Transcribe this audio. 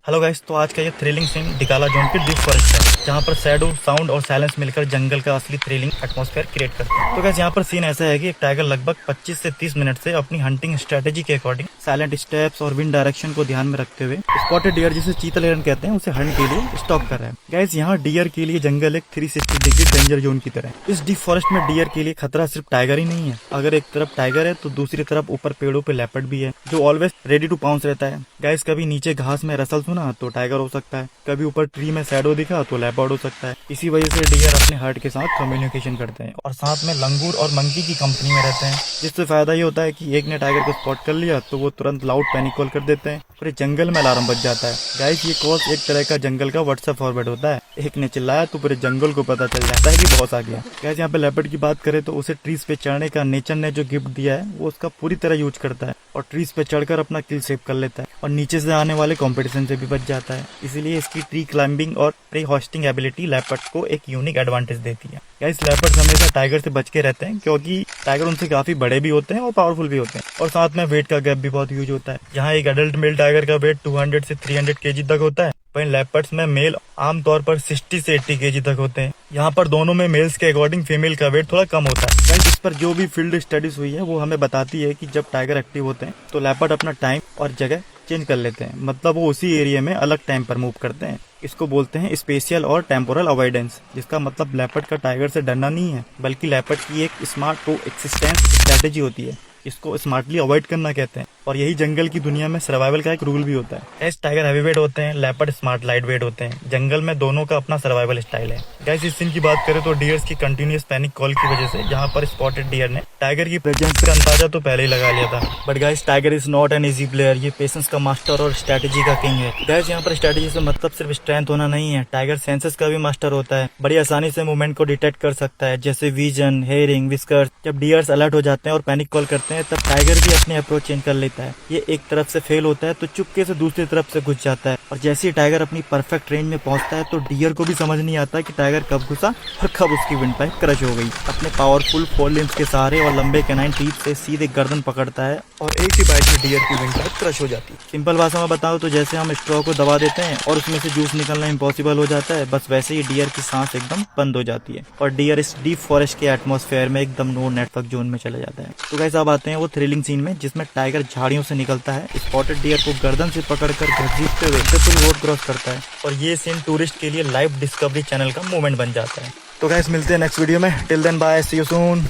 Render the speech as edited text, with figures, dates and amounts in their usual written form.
Hello guys, तो आज का ये थ्रिलिंग सीन डिकाला जोन के डीप फॉरेस्ट है, जहाँ पर शैडो, साउंड और साइलेंस मिलकर जंगल का असली थ्रिलिंग एटमॉस्फेयर क्रिएट करते हैं। तो गाइस यहाँ पर सीन ऐसा है कि एक टाइगर लगभग 25 से 30 मिनट से अपनी हंटिंग स्ट्रेटेजी के अकॉर्डिंग साइलेंट स्टेप्स और विंड डायरेक्शन को ध्यान में रखते हुए स्पॉटेड डियर, जिसे चीतल हिरन कहते हैं, उसे हंट के लिए स्टॉक कर रहा है। गाइस यहाँ डियर के लिए जंगल एक 360 डिग्री डेंजर जोन की तरह है। इस डीप फॉरेस्ट में डियर के लिए खतरा सिर्फ टाइगर ही नहीं है। अगर एक तरफ टाइगर है तो दूसरी तरफ ऊपर पेड़ों पे लेपर्ड भी है, जो ऑलवेज रेडी टू पाउंस रहता है। गाइस कभी नीचे घास में रसल सुना तो टाइगर हो सकता है, कभी ऊपर ट्री में शैडो दिखा तो लेपर्ड हो सकता है। इसी वजह से डियर अपने हर्ट के साथ कम्युनिकेशन करते हैं और साथ में लंगूर और मंकी की कंपनी में रहते हैं, जिससे फायदा ये होता है कि एक ने टाइगर को स्पॉट कर लिया तो वो तुरंत लाउड पैनिक कॉल कर देते हैं, पूरे जंगल में अलार्म बज जाता है। गाइस ये कॉल एक तरह का जंगल का व्हाट्सएप फॉरवर्ड होता है। एक ने चिल्लाया तो पूरे जंगल को पता चल जाता है कि बॉस आ गया। गाइस यहाँ पे लेपर्ड की बात करें तो उसे ट्रीज पे चढ़ने का नेचर ने जो गिफ्ट दिया है वो उसका पूरी तरह यूज करता है और ट्रीज पे चढ़कर अपना किल सेव कर लेता है और नीचे से आने वाले कंपटीशन से भी बच जाता है। इसीलिए इसकी ट्री क्लाइंबिंग और प्रे होस्टिंग एबिलिटी लेपर्ड को एक यूनिक एडवांटेज देती है। गाइस लेपर्ड हमेशा टाइगर से बच के रहते हैं, क्योंकि टाइगर उनसे काफी बड़े भी होते हैं और पावरफुल भी होते हैं, और साथ में वेट का गैप भी बहुत यूज होता है। यहाँ एक एडल्ट मेल टाइगर का वेट 200 से 300 केजी तक होता है, वहीं लेपर्ड्स में मेल आमतौर पर 60 से 80 केजी तक होते हैं। यहाँ पर दोनों में मेल्स के अकॉर्डिंग फीमेल का वेट थोड़ा कम होता है। गाइस इस पर जो भी फील्ड स्टडीज हुई है वो हमें बताती है कि जब टाइगर एक्टिव होते हैं तो लेपर्ड अपना टाइम और जगह चेंज कर लेते हैं, मतलब वो उसी एरिया में अलग टाइम पर मूव करते हैं। इसको बोलते हैं स्पेशियल और टेम्पोरल अवॉइडेंस, जिसका मतलब लेपर्ड का टाइगर से डरना नहीं है, बल्कि लेपर्ड की एक स्मार्ट को एक्सिस्टेंस स्ट्रेटेजी होती है। इसको स्मार्टली अवॉइड करना कहते हैं, और यही जंगल की दुनिया में सर्वाइवल का एक रूल भी होता है। ऐसे टाइगर हैवी वेट होते हैं, लेपर्ड स्मार्ट लाइट वेट होते हैं। जंगल में दोनों का अपना सर्वाइवल स्टाइल है। गाइस इस सीन की बात करें तो डियर्स की कंटिन्यूअस पैनिक कॉल की वजह से यहाँ पर स्पॉटेड डियर ने टाइगर की प्रेजेंस का अंदाजा तो पहले ही लगा लिया था। But guys tiger is not an easy player, ये पेशेंस का मास्टर और स्ट्रेटेजी का किंग है। गाइस यहाँ पर स्ट्रेटेजी से मतलब सिर्फ स्ट्रेंथ होना नहीं है, टाइगर सेंसेस का भी मास्टर होता है। बड़ी आसानी से मूवमेंट को डिटेक्ट कर सकता है, जैसे विजन, हेयरिंग, विस्कर्स। जब डियर्स अलर्ट हो जाते हैं और पैनिक कॉल करते हैं तब टाइगर भी अपने अप्रोच चेंज कर लेता है। ये एक तरफ से फेल होता है तो चुपके से दूसरी तरफ से घुस जाता है, और जैसे ही टाइगर अपनी परफेक्ट रेंज में पहुंचता है तो डियर को भी समझ नहीं आता कि टाइगर कब घुसा और कब उसकी विंड पाइप क्रश हो गई। अपने पावरफुल फोर लिम्स के सहारे और लंबे कैनाइन टीथ से सीधे गर्दन पकड़ता है और एक ही बाइट में डियर की विंड पाइप क्रश हो जाती है। सिंपल भाषा में बताओ तो जैसे हम स्ट्रॉ को दबा देते हैं और उसमें से जूस निकलना इम्पॉसिबल हो जाता है, बस वैसे ही डियर की सांस एकदम बंद हो जाती है और डियर इस डीप फॉरेस्ट के एटमॉस्फेयर में एकदम नो नेटवर्क जोन में चले जाता है। तो गाइस अब आते हैं वो थ्रिलिंग सीन में, जिसमें टाइगर झाड़ियों से निकलता है, स्पॉटेड डियर को गर्दन से पकड़कर घसीटते हुए पूरी रोड क्रॉस करता है, और ये सीन टूरिस्ट के लिए लाइव डिस्कवरी चैनल का मोमेंट बन जाता है। तो गाइस मिलते हैं नेक्स्ट वीडियो में। Till then bye, see you soon.